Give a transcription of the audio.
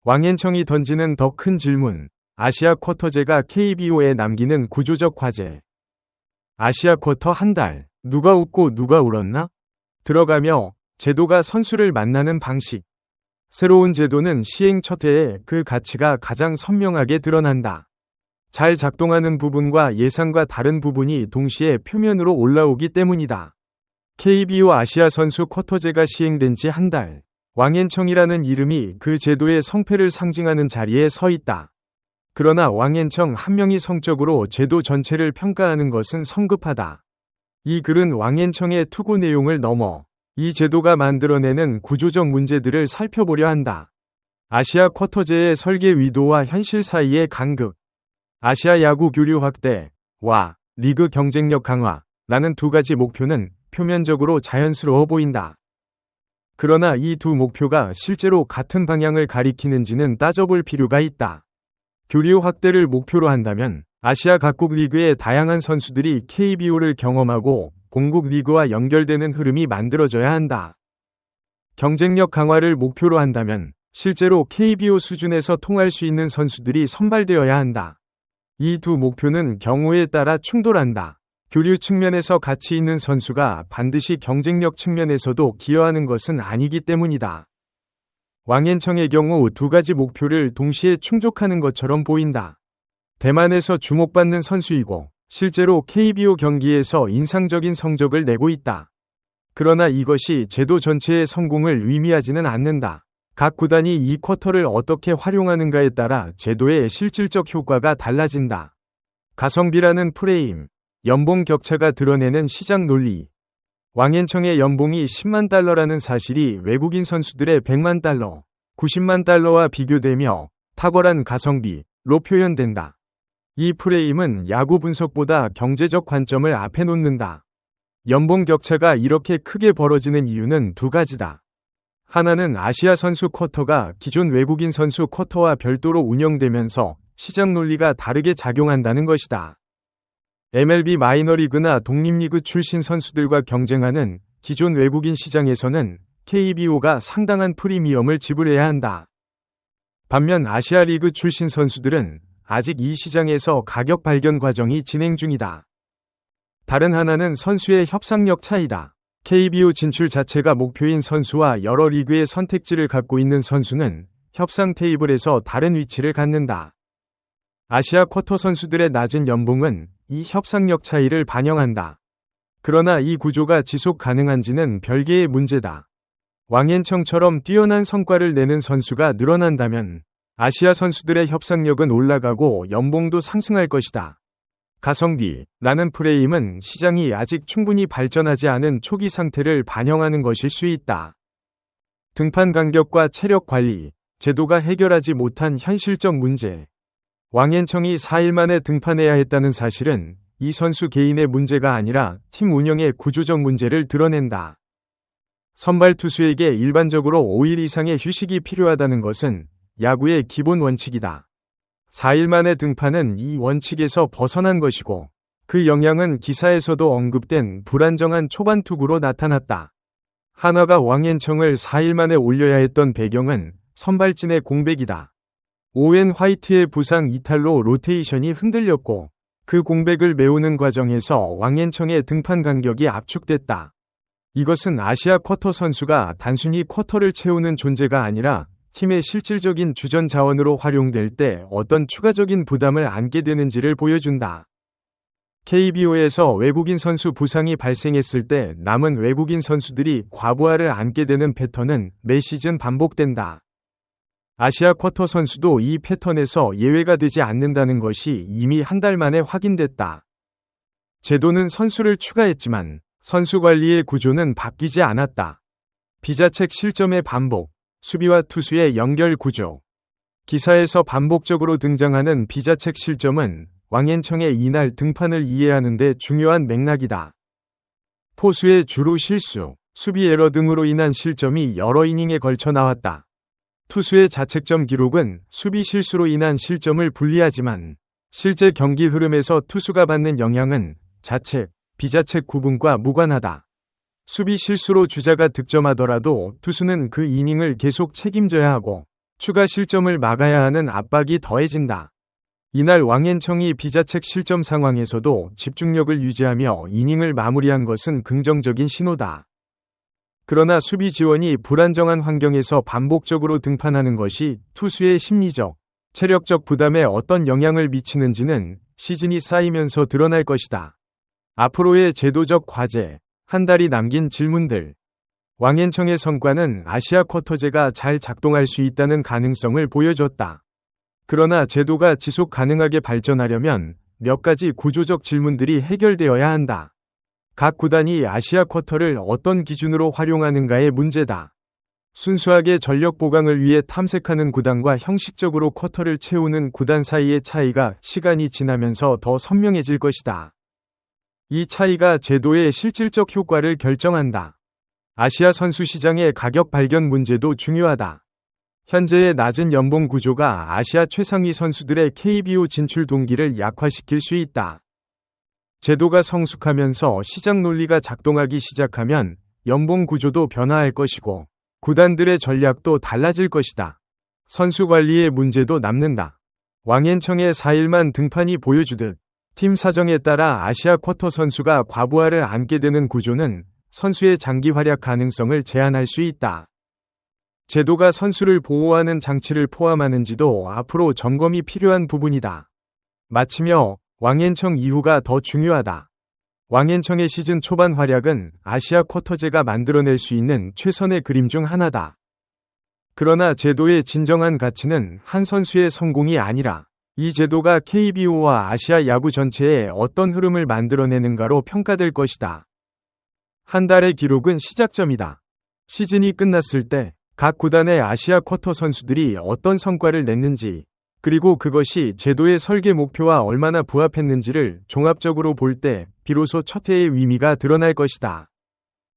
왕앤청이 던지는 더 큰 질문. 아시아 쿼터제가 KBO에 남기는 구조적 과제. 아시아 쿼터 한 달. 누가 웃고 누가 울었나? 들어가며 제도가 선수를 만나는 방식. 새로운 제도는 시행 첫 해에 그 가치가 가장 선명하게 드러난다. 잘 작동하는 부분과 예상과 다른 부분이 동시에 표면으로 올라오기 때문이다. KBO 아시아 선수 쿼터제가 시행된 지 한 달. 왕앤청이라는 이름이 그 제도의 성패를 상징하는 자리에 서 있다. 그러나 왕앤청 한 명이 성적으로 제도 전체를 평가하는 것은 성급하다. 이 글은 왕앤청의 투구 내용을 넘어 이 제도가 만들어내는 구조적 문제들을 살펴보려 한다. 아시아 쿼터제의 설계 의도와 현실 사이의 간극. 아시아 야구 교류 확대와 리그 경쟁력 강화라는 두 가지 목표는 표면적으로 자연스러워 보인다. 그러나 이 두 목표가 실제로 같은 방향을 가리키는지는 따져볼 필요가 있다. 교류 확대를 목표로 한다면 아시아 각국 리그의 다양한 선수들이 KBO를 경험하고 본국 리그와 연결되는 흐름이 만들어져야 한다. 경쟁력 강화를 목표로 한다면 실제로 KBO 수준에서 통할 수 있는 선수들이 선발되어야 한다. 이 두 목표는 경우에 따라 충돌한다. 교류 측면에서 가치 있는 선수가 반드시 경쟁력 측면에서도 기여하는 것은 아니기 때문이다. 왕앤청의 경우 두 가지 목표를 동시에 충족하는 것처럼 보인다. 대만에서 주목받는 선수이고 실제로 KBO 경기에서 인상적인 성적을 내고 있다. 그러나 이것이 제도 전체의 성공을 의미하지는 않는다. 각 구단이 이 쿼터를 어떻게 활용하는가에 따라 제도의 실질적 효과가 달라진다. 가성비라는 프레임, 연봉 격차가 드러내는 시장 논리. 왕앤청의 연봉이 10만 달러라는 사실이 외국인 선수들의 100만 달러, 90만 달러와 비교되며 탁월한 가성비로 표현된다. 이 프레임은 야구 분석보다 경제적 관점을 앞에 놓는다. 연봉 격차가 이렇게 크게 벌어지는 이유는 두 가지다. 하나는 아시아 선수 쿼터가 기존 외국인 선수 쿼터와 별도로 운영되면서 시장 논리가 다르게 작용한다는 것이다. MLB 마이너리그나 독립리그 출신 선수들과 경쟁하는 기존 외국인 시장에서는 KBO가 상당한 프리미엄을 지불해야 한다. 반면 아시아 리그 출신 선수들은 아직 이 시장에서 가격 발견 과정이 진행 중이다. 다른 하나는 선수의 협상력 차이다. KBO 진출 자체가 목표인 선수와 여러 리그의 선택지를 갖고 있는 선수는 협상 테이블에서 다른 위치를 갖는다. 아시아 쿼터 선수들의 낮은 연봉은 이 협상력 차이를 반영한다. 그러나 이 구조가 지속 가능한지는 별개의 문제다. 왕앤청처럼 뛰어난 성과를 내는 선수가 늘어난다면 아시아 선수들의 협상력은 올라가고 연봉도 상승할 것이다. 가성비라는 프레임은 시장이 아직 충분히 발전하지 않은 초기 상태를 반영하는 것일 수 있다. 등판 간격과 체력 관리, 제도가 해결하지 못한 현실적 문제. 왕앤청이 4일 만에 등판해야 했다는 사실은 이 선수 개인의 문제가 아니라 팀 운영의 구조적 문제를 드러낸다. 선발 투수에게 일반적으로 5일 이상의 휴식이 필요하다는 것은 야구의 기본 원칙이다. 4일 만에 등판은 이 원칙에서 벗어난 것이고 그 영향은 기사에서도 언급된 불안정한 초반 투구로 나타났다. 한화가 왕앤청을 4일 만에 올려야 했던 배경은 선발진의 공백이다. 오웬 화이트의 부상 이탈로 로테이션이 흔들렸고 그 공백을 메우는 과정에서 왕앤청의 등판 간격이 압축됐다. 이것은 아시아 쿼터 선수가 단순히 쿼터를 채우는 존재가 아니라 팀의 실질적인 주전 자원으로 활용될 때 어떤 추가적인 부담을 안게 되는지를 보여준다. KBO에서 외국인 선수 부상이 발생했을 때 남은 외국인 선수들이 과부하를 안게 되는 패턴은 매 시즌 반복된다. 아시아 쿼터 선수도 이 패턴에서 예외가 되지 않는다는 것이 이미 한 달 만에 확인됐다. 제도는 선수를 추가했지만 선수 관리의 구조는 바뀌지 않았다. 비자책 실점의 반복, 수비와 투수의 연결 구조. 기사에서 반복적으로 등장하는 비자책 실점은 왕앤청의 이날 등판을 이해하는 데 중요한 맥락이다. 포수의 주루 실수, 수비 에러 등으로 인한 실점이 여러 이닝에 걸쳐 나왔다. 투수의 자책점 기록은 수비 실수로 인한 실점을 분리하지만 실제 경기 흐름에서 투수가 받는 영향은 자책, 비자책 구분과 무관하다. 수비 실수로 주자가 득점하더라도 투수는 그 이닝을 계속 책임져야 하고 추가 실점을 막아야 하는 압박이 더해진다. 이날 왕앤청이 비자책 실점 상황에서도 집중력을 유지하며 이닝을 마무리한 것은 긍정적인 신호다. 그러나 수비 지원이 불안정한 환경에서 반복적으로 등판하는 것이 투수의 심리적, 체력적 부담에 어떤 영향을 미치는지는 시즌이 쌓이면서 드러날 것이다. 앞으로의 제도적 과제, 한 달이 남긴 질문들. 왕앤청의 성과는 아시아 쿼터제가 잘 작동할 수 있다는 가능성을 보여줬다. 그러나 제도가 지속 가능하게 발전하려면 몇 가지 구조적 질문들이 해결되어야 한다. 각 구단이 아시아 쿼터를 어떤 기준으로 활용하는가의 문제다. 순수하게 전력 보강을 위해 탐색하는 구단과 형식적으로 쿼터를 채우는 구단 사이의 차이가 시간이 지나면서 더 선명해질 것이다. 이 차이가 제도의 실질적 효과를 결정한다. 아시아 선수 시장의 가격 발견 문제도 중요하다. 현재의 낮은 연봉 구조가 아시아 최상위 선수들의 KBO 진출 동기를 약화시킬 수 있다. 제도가 성숙하면서 시장 논리가 작동하기 시작하면 연봉 구조도 변화할 것이고 구단들의 전략도 달라질 것이다. 선수 관리의 문제도 남는다. 왕앤청의 4일만 등판이 보여주듯 팀 사정에 따라 아시아 쿼터 선수가 과부하를 안게 되는 구조는 선수의 장기 활약 가능성을 제한할 수 있다. 제도가 선수를 보호하는 장치를 포함하는지도 앞으로 점검이 필요한 부분이다. 마치며 왕앤청 이후가 더 중요하다. 왕앤청의 시즌 초반 활약은 아시아 쿼터제가 만들어낼 수 있는 최선의 그림 중 하나다. 그러나 제도의 진정한 가치는 한 선수의 성공이 아니라 이 제도가 KBO와 아시아 야구 전체에 어떤 흐름을 만들어내는가로 평가될 것이다. 한 달의 기록은 시작점이다. 시즌이 끝났을 때 각 구단의 아시아 쿼터 선수들이 어떤 성과를 냈는지, 그리고 그것이 제도의 설계 목표와 얼마나 부합했는지를 종합적으로 볼 때 비로소 첫 해의 의미가 드러날 것이다.